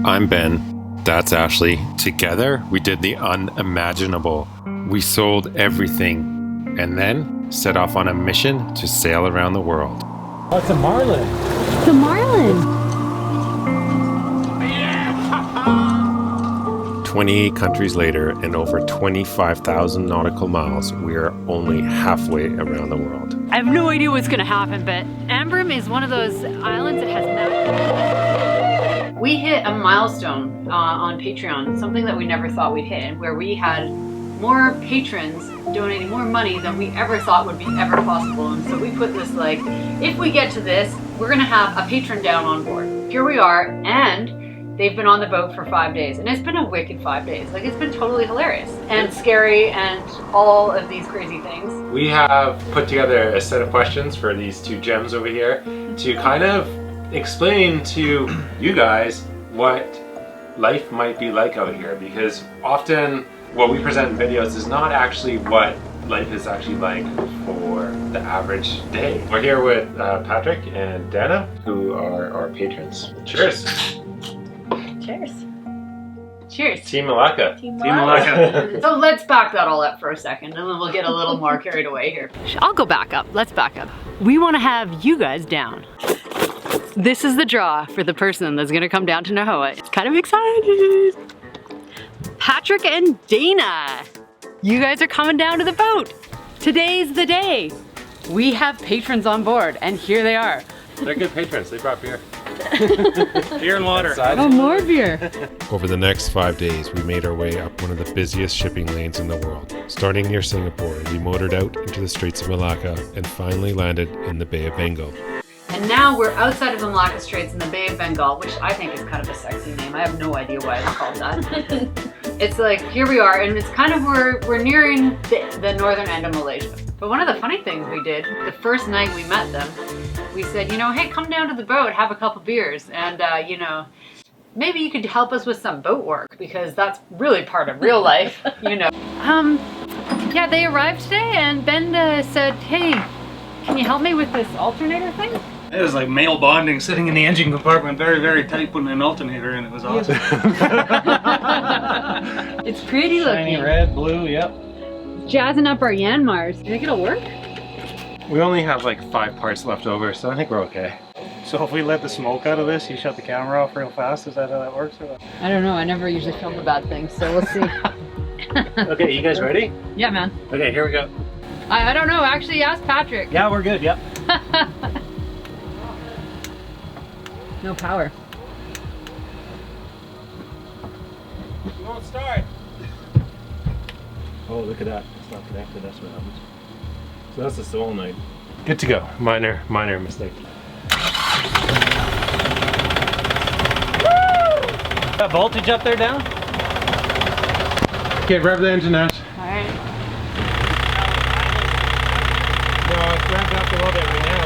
I'm Ben. That's Ashley. Together, we did the unimaginable. We sold everything and then set off on a mission to sail around the world. Oh, it's a marlin. It's a marlin. 28 countries later and over 25,000 nautical miles, we are only halfway around the world. I have no idea what's gonna happen, but Ambrim is one of those islands that has magic. We hit a milestone on Patreon, something that we never thought we'd hit, where we had more patrons donating more money than we ever thought would be ever possible. And so we put this like, if we get to this, we're gonna have a patron down on board. Here we are, and they've been on the boat for 5 days, and it's been a wicked 5 days. Like, it's been totally hilarious and scary and all of these crazy things. We have put together a set of questions for these two gems over here to kind of explain to you guys what life might be like out here, because often what we present in videos is not actually what life is actually like for the average day. We're here with Patrick and Dana, who are our patrons. Cheers! Cheers. Cheers. Team Malacca. Team Malacca. So let's back that all up for a second, and then we'll get a little more carried away here. I'll go back up. Let's back up. We want to have you guys down. This is the draw for the person that's going to come down to Nahoa. Kind of excited. Patrick and Dana. You guys are coming down to the boat. Today's the day. We have patrons on board, and here they are. They're good patrons. They brought beer. Beer and water. Oh, more beer. Over the next 5 days, we made our way up one of the busiest shipping lanes in the world. Starting near Singapore, we motored out into the Straits of Malacca and finally landed in the Bay of Bengal. And now we're outside of the Malacca Straits in the Bay of Bengal, which I think is kind of a sexy name. I have no idea why it's called that. It's like, here we are, and it's kind of, we're nearing the northern end of Malaysia. But one of the funny things we did, the first night we met them, we said, you know, hey, come down to the boat, have a couple beers, and you know, maybe you could help us with some boat work, because that's really part of real life, you know. Yeah, they arrived today, and Ben said, hey, can you help me with this alternator thing? It was like male bonding, sitting in the engine compartment, very, very tight, putting an alternator in. It was awesome. It's pretty looking. Shiny red, blue, yep. Jazzing up our Yanmars. You think it'll work? We only have like 5 parts left over, so I think we're okay. So if we let the smoke out of this, you shut the camera off real fast? Is that how that works? Or what? I don't know. I never usually film the bad things, so we'll see. Okay, you guys ready? Yeah, man. Okay, here we go. I don't know. Actually, ask Patrick. Yeah, we're good, yep. No power. You won't start. Oh, look at that. It's not connected. That's what happens. So that's the solenoid. Good to go. Minor mistake. That voltage up there down? Okay, rev the engine out. Alright. No, it's ramped up a little bit right now.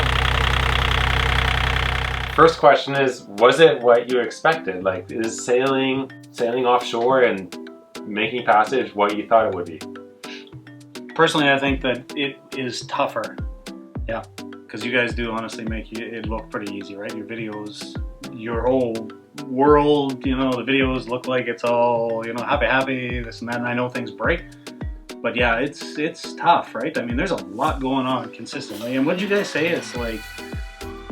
First question is, was it what you expected? Like, is sailing offshore and making passage what you thought it would be? Personally, I think that it is tougher. Yeah, because you guys do honestly make it look pretty easy, right? Your videos, your whole world, you know, the videos look like it's all, you know, happy, this and that, and I know things break. But yeah, it's tough, right? I mean, there's a lot going on consistently. And what did you guys say? It's like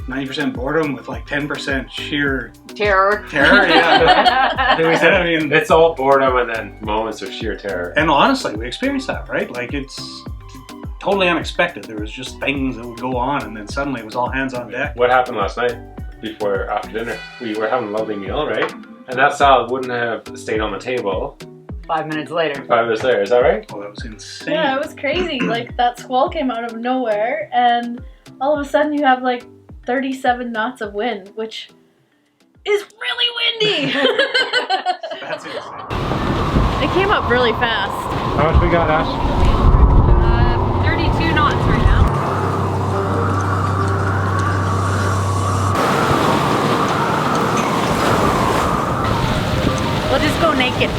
90% boredom with like 10% sheer Terror. terror, yeah. We said, I mean, It's all boredom and then moments of sheer terror. and honestly, we experienced that, right? Like, it's totally unexpected. There was just things that would go on, and then suddenly it was all hands on deck. What happened last night after dinner? We were having a lovely meal, right? And that salad wouldn't have stayed on the table 5 minutes later. 5 minutes later, is that right? Oh, that was insane. Yeah, it was crazy. Like, that squall came out of nowhere, and all of a sudden you have like 37 knots of wind, which is really windy. That's insane. It came up really fast. How much we got, Ash? 32 knots right now. We'll just go naked.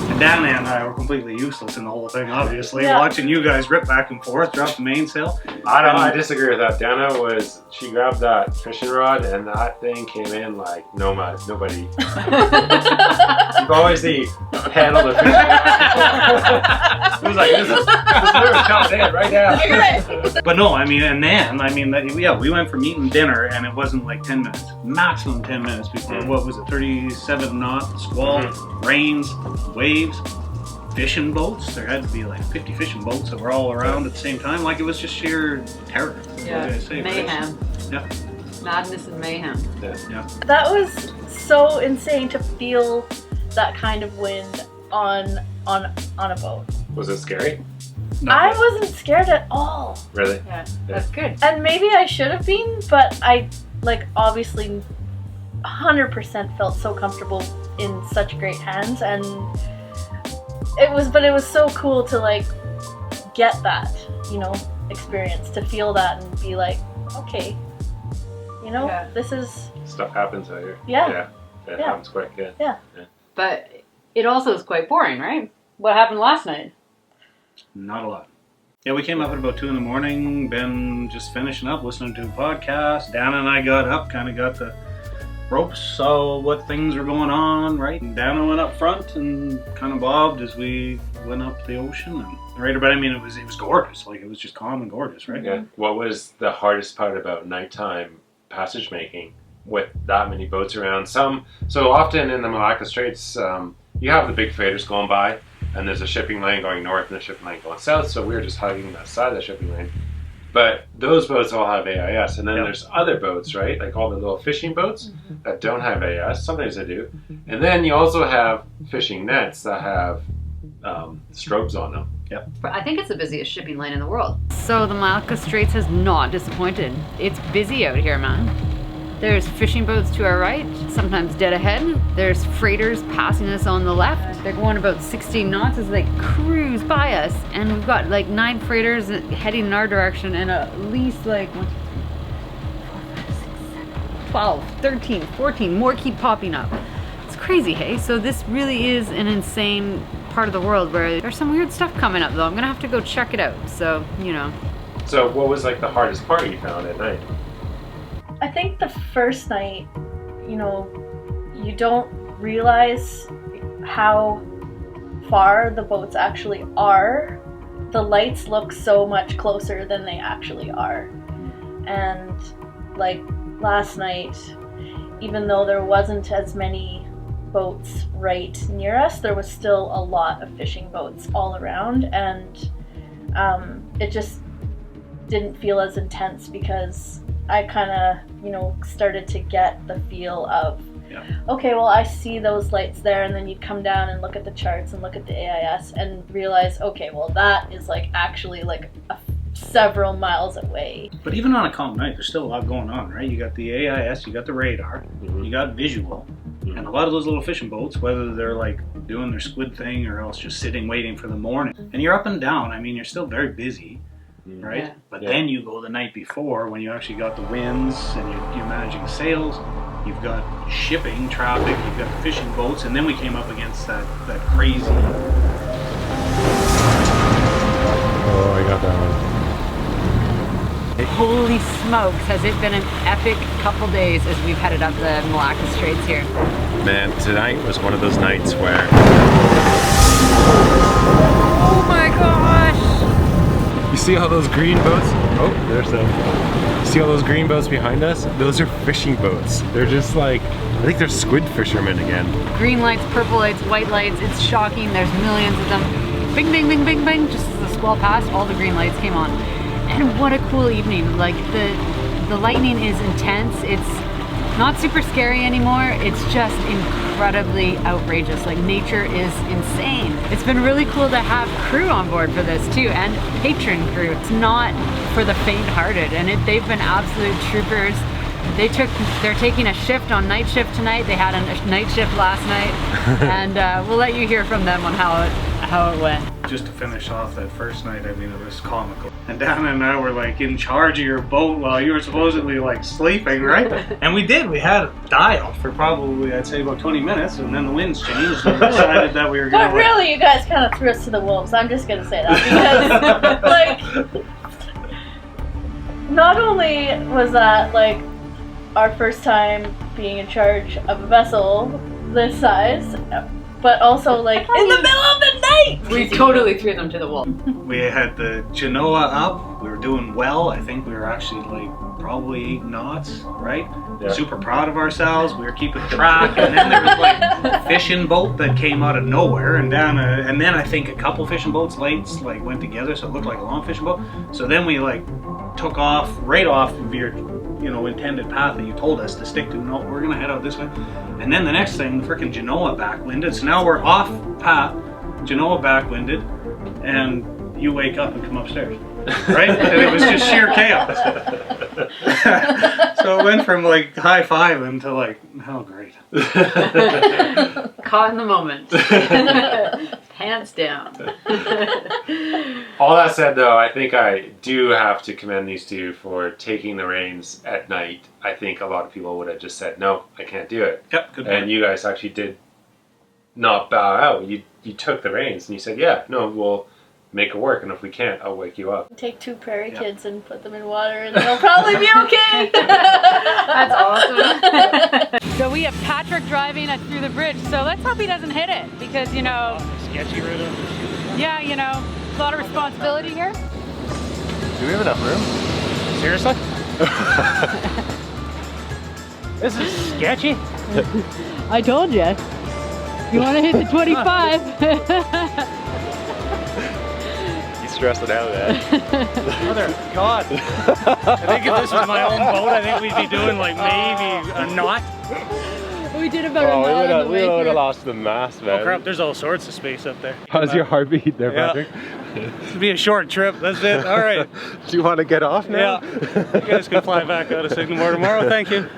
And Dana and I were completely useless in the whole thing, obviously. Yeah. Watching you guys rip back and forth, drop the mainsail. I don't know. I disagree with that. Dana she grabbed that fishing rod and that thing came in like nobody. You've always handled a fishing rod. It was like, this nerve coming in right now. But no, I mean, we went from eating dinner and it wasn't like 10 minutes, maximum 10 minutes before, what was it, 37 knot, squall, rains, waves, fishing boats. There had to be like 50 fishing boats that were all around at the same time. Like it was just sheer terror. Yeah, mayhem. Yeah. Madness and mayhem. Yeah. That was so insane to feel that kind of wind on a boat. Was it scary? No, I wasn't scared at all. Really? Yeah, that's good. And maybe I should have been, but I obviously 100% felt so comfortable in such great hands, and it was so cool to get that, experience, to feel that and be like, okay, this is Stuff happens out here. Yeah. It happens quick. Yeah. But it also is quite boring, right? What happened last night? Not a lot. Yeah, we came up at about 2 a.m. Ben just finishing up, listening to a podcast. Dana and I got up, kind of got the ropes, saw what things were going on, right? And Dana went up front and kind of bobbed as we went up the ocean. And right, but I mean, it was gorgeous. Like, it was just calm and gorgeous, right? Yeah. What was the hardest part about nighttime passage making with that many boats around? So often in the Malacca Straits, you have the big freighters going by, and there's a shipping lane going north and a shipping lane going south, so we were just hugging that side of the shipping lane. But those boats all have AIS, and then there's other boats, right? Like all the little fishing boats that don't have AIS. Sometimes they do. And then you also have fishing nets that have strobes on them. Yep. I think it's the busiest shipping lane in the world. So the Malacca Straits has not disappointed. It's busy out here, man. There's fishing boats to our right, sometimes dead ahead. There's freighters passing us on the left. They're going about 16 knots as they cruise by us. And we've got 9 freighters heading in our direction, and at least 12, 13, 14 more keep popping up. It's crazy, hey? So this really is an insane part of the world where there's some weird stuff coming up, though. I'm gonna have to go check it out, so, So what was the hardest part you found at night? I think the first night, you don't realize how far the boats actually are. The lights look so much closer than they actually are. And last night, even though there wasn't as many boats right near us, there was still a lot of fishing boats all around, and it just didn't feel as intense because I kind of, started to get the feel of, okay, well, I see those lights there, and then you'd come down and look at the charts and look at the AIS and realize, okay, well, that is actually several miles away. But even on a calm night, there's still a lot going on, right? You got the AIS, you got the radar, you got visual, and a lot of those little fishing boats, whether they're doing their squid thing or else just sitting waiting for the morning, and you're up and down. I mean, you're still very busy. Right? Yeah. But then you go the night before when you actually got the winds and you're managing sails, you've got shipping traffic, you've got the fishing boats, and then we came up against that crazy... Oh, I got that one. Holy smokes, has it been an epic couple days as we've headed up the Malacca Straits here. Man, tonight was one of those nights where... Oh my gosh! You see all those green boats? Oh, there's some. You see all those green boats behind us? Those are fishing boats. They're just I think they're squid fishermen again. Green lights, purple lights, white lights, it's shocking. There's millions of them. Bing, bing, bing, bing, bing. Just as the squall passed, all the green lights came on. And what a cool evening. The lightning is intense. It's not super scary anymore. It's just incredibly outrageous. Nature is insane. It's been really cool to have crew on board for this too, and patron crew. It's not for the faint-hearted, and they've been absolute troopers. They're taking a shift on night shift tonight. They had a night shift last night, and we'll let you hear from them on how it went. Just to finish off that first night, I mean, it was comical. And Dana and I were in charge of your boat while you were supposedly sleeping, right? And we did. We had a dial for probably, I'd say, about 20 minutes, and then the winds changed and we decided that we were going to... But really, you guys kind of threw us to the wolves. I'm just going to say that because, not only was that like our first time being in charge of a vessel this size, but also like in the middle of the night! We totally threw them to the wolves. We had the Genoa up. We were doing well. I think we were actually like probably 8 knots, right? Yeah. Super proud of ourselves. We were keeping track, and then there was like a fishing boat that came out of nowhere, and then I think a couple fishing boats lights like went together, so it looked like a long fishing boat. So then we like took off right off of your intended path that you told us to stick to. No, we're gonna head out this way. And then the next thing, the freaking Genoa backwinded. So now we're off path, Genoa backwinded, and you wake up and come upstairs, right? And it was just sheer chaos. So it went from like high fiving to like, oh great. Caught in the moment. Hands down. All that said, though, I think I do have to commend these two for taking the reins at night. I think a lot of people would have just said, no, I can't do it. Yep, good point. And you guys actually did not bow out. You took the reins and you said, yeah, no, we'll make it work. And if we can't, I'll wake you up. Take 2 prairie kids and put them in water and they'll probably be okay. That's awesome. So we have Patrick driving us through the bridge. So let's hope he doesn't hit it because, Sketchy rhythm. yeah, a lot of responsibility here. Do we have enough room? Seriously? This is sketchy. I told you. You want to hit the 25. Stressing out, man. Mother of God. I think if this was my own boat, I think we'd be doing like maybe a knot. We did about a knot on the way we would through. have lost the mast, man. Oh crap, there's all sorts of space up there. How's your heartbeat there, Patrick? It'll be a short trip, that's it. All right. Do you want to get off now? Yeah. You guys can fly back out of Signamore tomorrow, thank you.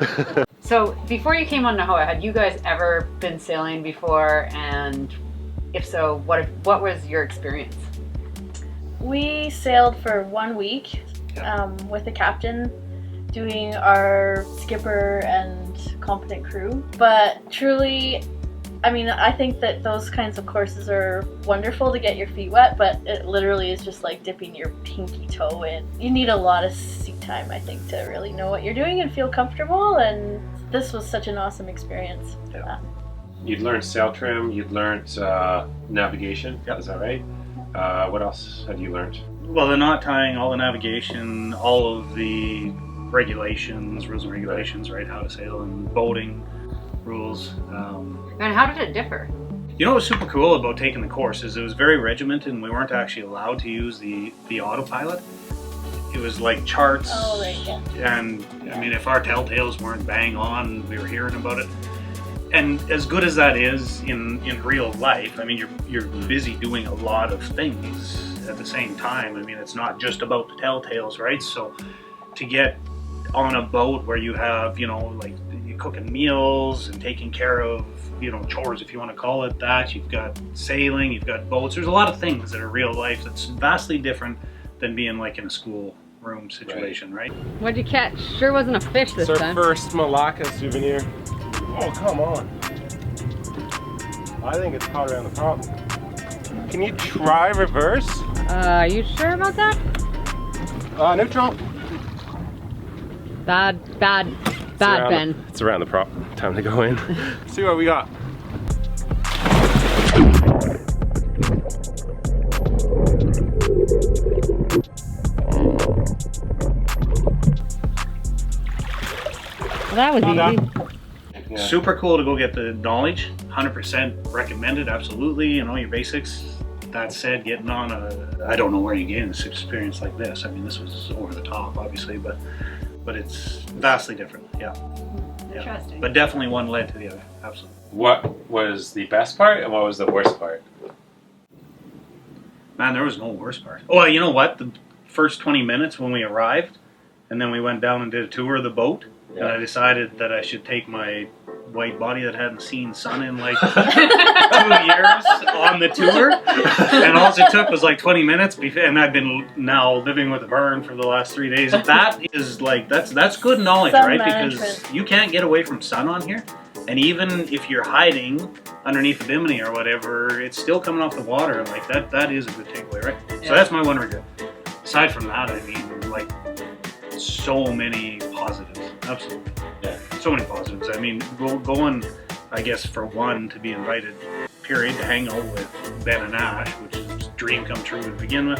So before you came on Nahoa, had you guys ever been sailing before? And if so, what was your experience? We sailed for 1 week with the captain, doing our skipper and competent crew. But truly, I mean, I think that those kinds of courses are wonderful to get your feet wet, but it literally is just like dipping your pinky toe in. You need a lot of sea time, I think, to really know what you're doing and feel comfortable, and this was such an awesome experience. Yeah. You'd learned sail trim, you'd learned navigation, is that right? What else had you learned? Well, the knot tying, all the navigation, all of the regulations, rules and regulations, right? How to sail and boating rules. And how did it differ? You know what was super cool about taking the course is it was very regimented and we weren't actually allowed to use the autopilot. It was like charts. Oh, right, yeah. And I mean, if our telltales weren't bang on, we were hearing about it. And as good as that is in real life, I mean, you're busy doing a lot of things at the same time. I mean, it's not just about the telltales, right? So to get on a boat where you have, like you're cooking meals and taking care of, chores, if you want to call it that. You've got sailing, you've got boats. There's a lot of things that are real life that's vastly different than being like in a school room situation, right? What'd you catch? Sure wasn't a fish this It's our time. first Malacca souvenir. Oh, come on. I think it's caught around the prop. Can you try reverse? Are you sure about that? Neutral. Bad, Ben. It's around the prop. Time to go in. See what we got. Well, that was easy. Yeah. Super cool to go get the knowledge. 100% recommended, absolutely. Your basics. That said, getting on I don't know where you gain this experience like this. I mean, this was over the top, obviously, but it's vastly different. Yeah. Interesting. But definitely one led to the other. Absolutely. What was the best part and what was the worst part? Man, there was no worst part. Oh, well, you know what? The first 20 minutes when we arrived, and then we went down and did a tour of the boat, and I decided that I should take my white body that hadn't seen sun in like 2 years on the tour, and all it took was like 20 minutes, and I've been now living with a burn for the last 3 days. That is like, that's good knowledge, Sun right? management. Because you can't get away from sun on here, and even if you're hiding underneath the bimini or whatever, it's still coming off the water, and like that is a good takeaway, right? Yeah. So that's my one regret. Aside from that, I mean, like, so many positives. Absolutely. Yeah. So many positives. I mean, going, I guess, for one, to be invited, period, to hang out with Ben and Ash, which is a dream come true to begin with.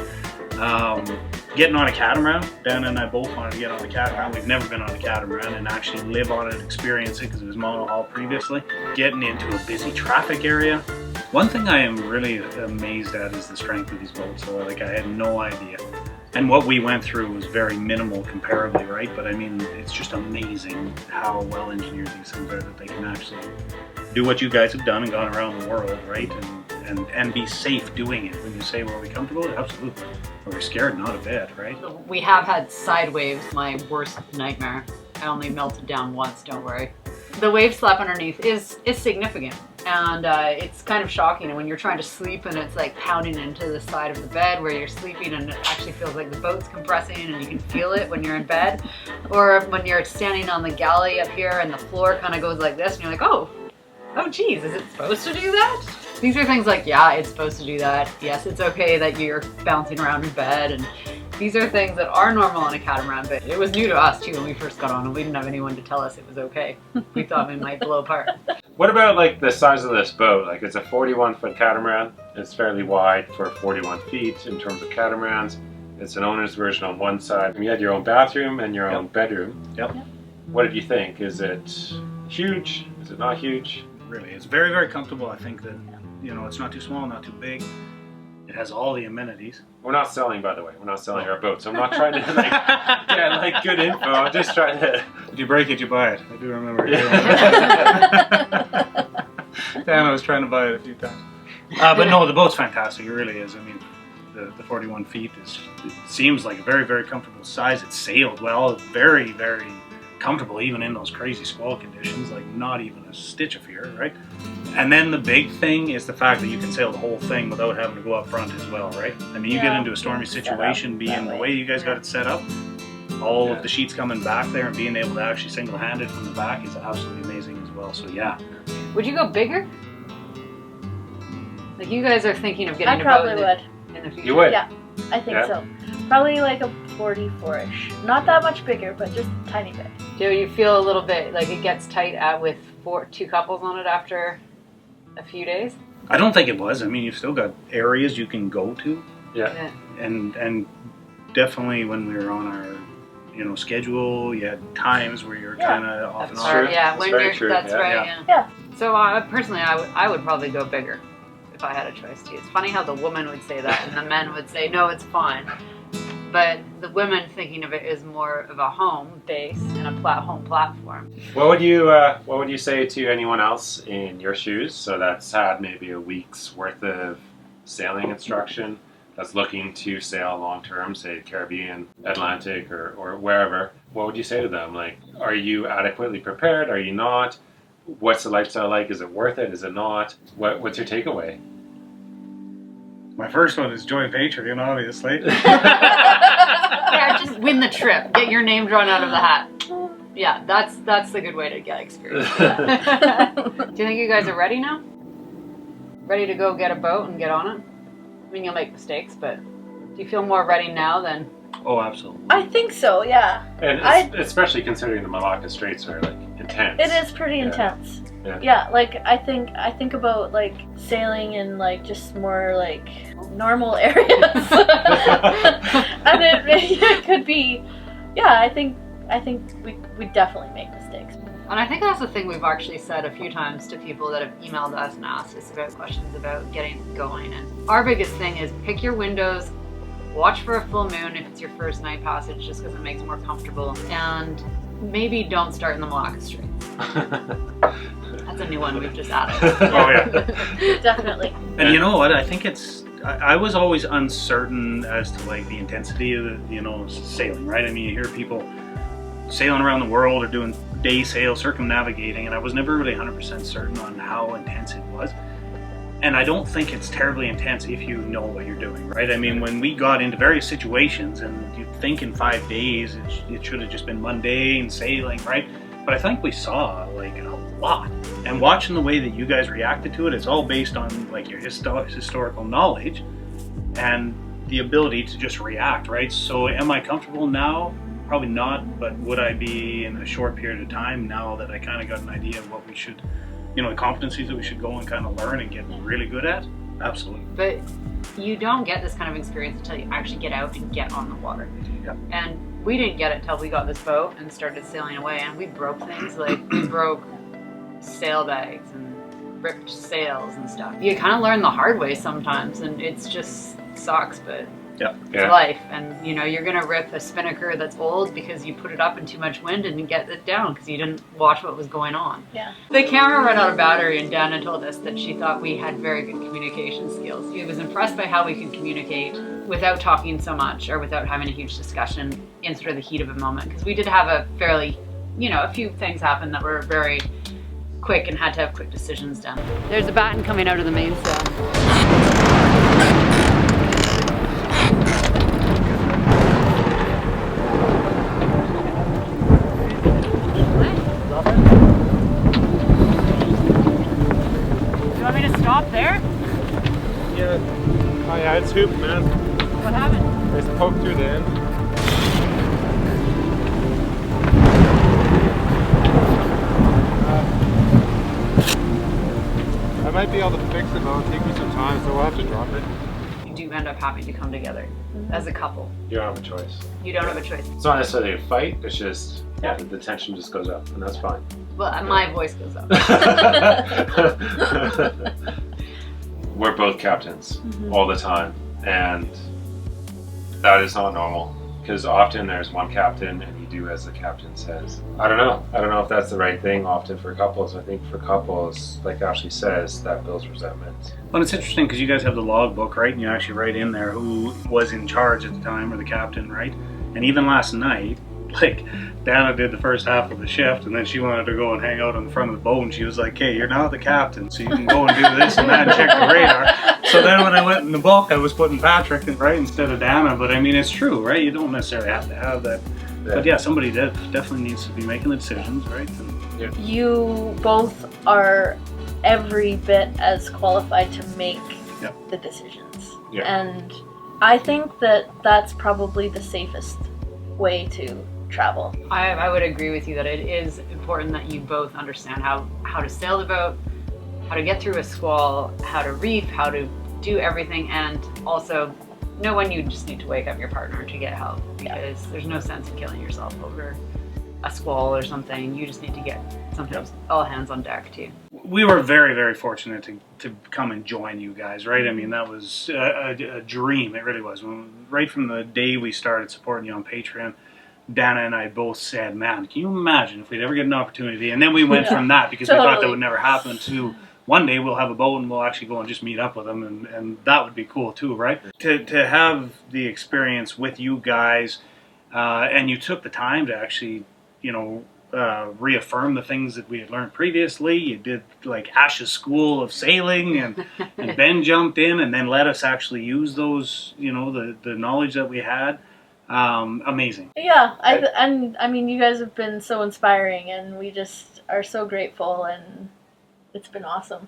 Getting on a catamaran. Ben and I both wanted to get on a catamaran. We've never been on a catamaran and actually live on it and experience it because it was monohull previously. Getting into a busy traffic area. One thing I am really amazed at is the strength of these boats. So like I had no idea. And what we went through was very minimal comparably, right? But I mean, it's just amazing how well engineered these things are that they can actually do what you guys have done and gone around the world, right? And be safe doing it. When you say, well, are we comfortable? Absolutely. Are we scared? Not a bit, right? We have had side waves, my worst nightmare. I only melted down once, don't worry. The wave slap underneath is significant, and it's kind of shocking. And when you're trying to sleep and it's like pounding into the side of the bed where you're sleeping, and it actually feels like the boat's compressing and you can feel it when you're in bed. Or when you're standing on the galley up here and the floor kind of goes like this and you're like, oh geez, is it supposed to do that? These are things like, yeah, it's supposed to do that. Yes, it's okay that you're bouncing around in bed, and these are things that are normal on a catamaran, but it was new to us too when we first got on, and we didn't have anyone to tell us it was okay. We thought we might blow apart. What about like the size of this boat? Like it's a 41-foot catamaran. It's fairly wide for 41 feet in terms of catamarans. It's an owner's version on one side. You had your own bathroom and your own bedroom. Yep. What did you think? Is it huge? Is it not huge? Really, it's very, very comfortable. I think that, you know, it's not too small, not too big. It has all the amenities. We're not selling, by the way. We're not selling our boat, so I'm not trying to like get like good info. I'm just trying to. If you break it, you buy it. I do remember. Dan, I was trying to buy it a few times. But no, the boat's fantastic. It really is. I mean, the 41 feet it seems like a very, very comfortable size. It's sailed well. It's very, very comfortable even in those crazy squall conditions, like not even a stitch of fear, right? And then the big thing is the fact that you can sail the whole thing without having to go up front as well, right? I mean, you get into a stormy situation, being the way you guys got it set up, all of the sheets coming back there and being able to actually single-handed from the back is absolutely amazing as well. So yeah. Would you go bigger? Like you guys are thinking of getting I a boat probably would. in the future? You would? Yeah, I think so. Probably like a 44-ish. Not that much bigger, but just a tiny bit. Do you feel a little bit like it gets tight with two couples on it after a few days? I don't think it was. I mean, you've still got areas you can go to. Yeah. And definitely when we were on our schedule, you had times where you're kind of off and on. True. Yeah, That's when very you're true. that's Yeah. right. Yeah. So personally, I would probably go bigger if I had a choice too. It's funny how the woman would say that and the men would say no, it's fine. But the women thinking of it as more of a home base and a home platform. What would you say to anyone else in your shoes? So that's had maybe a week's worth of sailing instruction, that's looking to sail long term, say Caribbean, Atlantic, or wherever. What would you say to them? Like, are you adequately prepared? Are you not? What's the lifestyle like? Is it worth it? Is it not? What's your takeaway? My first one is join Patreon, obviously. Yeah, just win the trip. Get your name drawn out of the hat. Yeah, that's the good way to get experience. Do you think you guys are ready now? Ready to go get a boat and get on it? I mean, you'll make mistakes, but do you feel more ready now than? Oh, absolutely. I think so, yeah. And especially considering the Malacca Straits are like intense. It is pretty intense. Yeah. Like I think about like sailing in like just more like normal areas. And it could be, yeah, I think we definitely make mistakes. And I think that's the thing we've actually said a few times to people that have emailed us and asked us about questions about getting going. And our biggest thing is pick your windows, watch for a full moon if it's your first night passage, just because it makes it more comfortable. And maybe don't start in the Malacca Straits. That's a new one we've just added. Oh yeah. Definitely. And you know what? I think I was always uncertain as to like the intensity of the, sailing, right? I mean, you hear people sailing around the world or doing day sail, circumnavigating, and I was never really 100% certain on how intense it was. And I don't think it's terribly intense if you know what you're doing, right? I mean, when we got into various situations, and you'd think in 5 days it should have just been mundane sailing, right? But I think we saw like a lot. And watching the way that you guys reacted to it, it's all based on like your historical knowledge and the ability to just react, right? So am I comfortable now? Probably not, but would I be in a short period of time now that I kind of got an idea of what we should, the competencies that we should go and kind of learn and get really good at? Absolutely. But you don't get this kind of experience until you actually get out and get on the water. Yeah. And we didn't get it until we got this boat and started sailing away, and we broke things. Like, we broke sailbags and ripped sails and stuff. You kind of learn the hard way sometimes, and it's just sucks, but it's life. And you're gonna rip a spinnaker that's old because you put it up in too much wind and you get it down because you didn't watch what was going on. Yeah. The camera ran out of battery, and Dana told us that she thought we had very good communication skills. She was impressed by how we could communicate without talking so much or without having a huge discussion in sort of the heat of a moment, because we did have a fairly, a few things happen that were very quick and had to have quick decisions done. There's a batten coming out of the mainsail. Stop there? Yeah. Oh yeah, it's hooped, man. What happened? It's poked through the end. I might be able to fix it, but it'll take me some time, so we'll have to drop it. You do end up having to come together as a couple. You don't have a choice. You don't have a choice. It's not necessarily a fight, it's just, the tension just goes up, and that's fine. Well, my voice goes up. We're both captains all the time, and that is not normal, because often there's one captain and you do as the captain says. I don't know if that's the right thing often for couples. I think for couples, like Ashley says, that builds resentment. Well, it's interesting because you guys have the logbook, right? And you actually write in there who was in charge at the time, or the captain, right? And even last night, like, Dana did the first half of the shift, and then she wanted to go and hang out on the front of the boat, and she was like, hey, you're now the captain, so you can go and do this and that and check the radar. So then when I went in the book, I was putting Patrick right instead of Dana, but I mean, it's true, right? You don't necessarily have to have that. Yeah. But yeah, somebody definitely needs to be making the decisions, right? And, you both are every bit as qualified to make the decisions. Yeah. And I think that that's probably the safest way to travel. I would agree with you that it is important that you both understand how to sail the boat, how to get through a squall, how to reef, how to do everything, and also know when you just need to wake up your partner to get help, because there's no sense in killing yourself over a squall or something. You just need to get sometimes all hands on deck too. We were very, very fortunate to come and join you guys, right? I mean, that was a dream. It really was. Right from the day we started supporting you on Patreon, Dana and I both said, man, can you imagine if we'd ever get an opportunity? And then we went from that, because we thought that would never happen, to one day we'll have a boat and we'll actually go and just meet up with them, and that would be cool too, right? To have the experience with you guys, and you took the time to actually, reaffirm the things that we had learned previously. You did like Ash's school of sailing, and Ben jumped in and then let us actually use those, the knowledge that we had. Amazing. Yeah, I mean, you guys have been so inspiring, and we just are so grateful, and it's been awesome.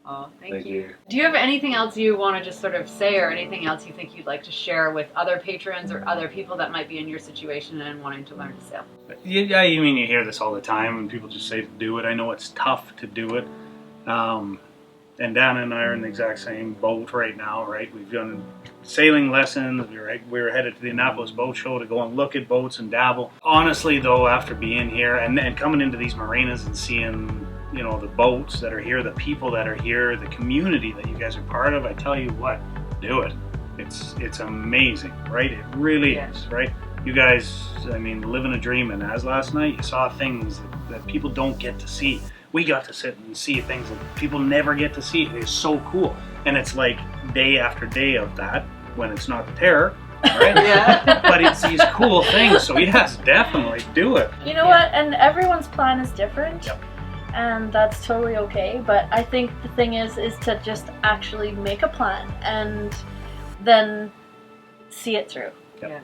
Oh, thank you. Do you have anything else you want to just sort of say, or anything else you think you'd like to share with other patrons or other people that might be in your situation and wanting to learn to sail? Yeah, you mean, you hear this all the time, and people just say to do it. I know it's tough to do it. And Dana and I are in the exact same boat right now, right? We've done sailing lessons. We were headed to the Annapolis Boat Show to go and look at boats and dabble. Honestly, though, after being here and coming into these marinas and seeing, the boats that are here, the people that are here, the community that you guys are part of, I tell you what, do it. It's amazing, right? It really is, right? You guys, I mean, living a dream, and as last night, you saw things that people don't get to see. We got to sit and see things that people never get to see. It's so cool. And it's like day after day of that, when it's not the terror, right? But it's these cool things. So yes, definitely do it. You know what? And everyone's plan is different. And that's totally okay. But I think the thing is to just actually make a plan and then see it through. Yeah.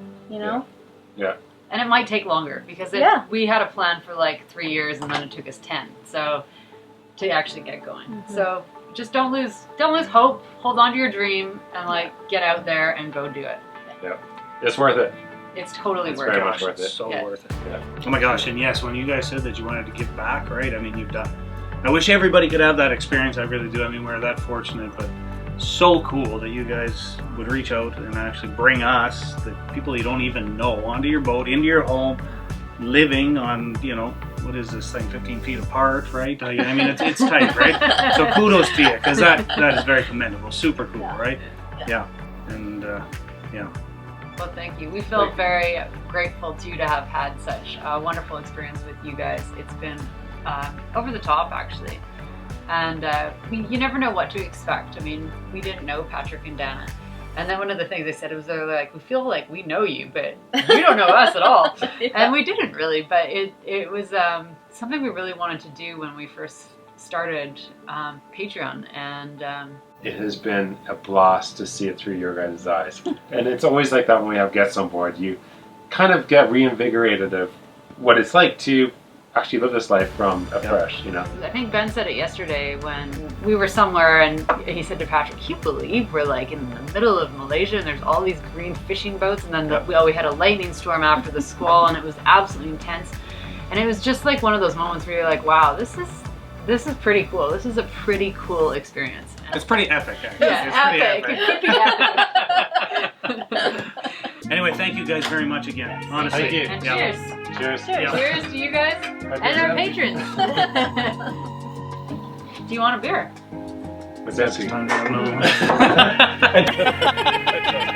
And it might take longer, because we had a plan for like 3 years, and then it took us 10. So to actually get going. So just don't lose hope. Hold on to your dream, and like get out there and go do it. Yeah, it's worth it. it's totally It's worth very it. much worth it. So Yeah. worth it. Yeah. Oh my gosh, and yes, when you guys said that you wanted to give back, right? I mean, you've done. I wish everybody could have that experience. I really do. I mean, we're that fortunate, but so cool that you guys would reach out and actually bring us, the people you don't even know, onto your boat, into your home, living on, you know, what is this thing, 15 feet apart, right? I mean, it's tight, right? So kudos to you, because that is very commendable. Super cool, Yeah. right? Yeah. And yeah. Well, thank you. We feel very grateful too to have had such a wonderful experience with you guys. It's been over the top, actually. And you never know what to expect. I mean, we didn't know Patrick and Dana. And then one of the things they said was they're like, we feel like we know you, but you don't know us at all. Yeah. And we didn't really, but it was something we really wanted to do when we first started Patreon. And It has been a blast to see it through your guys' eyes. And it's always like that when we have guests on board. You kind of get reinvigorated of what it's like to actually live this life from afresh, you know? I think Ben said it yesterday when we were somewhere and he said to Patrick, "Can you believe we're like in the middle of Malaysia and there's all these green fishing boats?" And then we had a lightning storm after the squall and it was absolutely intense. And it was just like one of those moments where you're like, wow, this is pretty cool. This is a pretty cool experience. It's pretty epic, actually. Yeah, It's epic. pretty It could be epic. Anyway, thank you guys very much again. Honestly. Thank you. And Yeah. cheers. Cheers. Cheers. Yeah. Cheers to you guys and our patrons. Do you want a beer? What's that? It's time to have another one.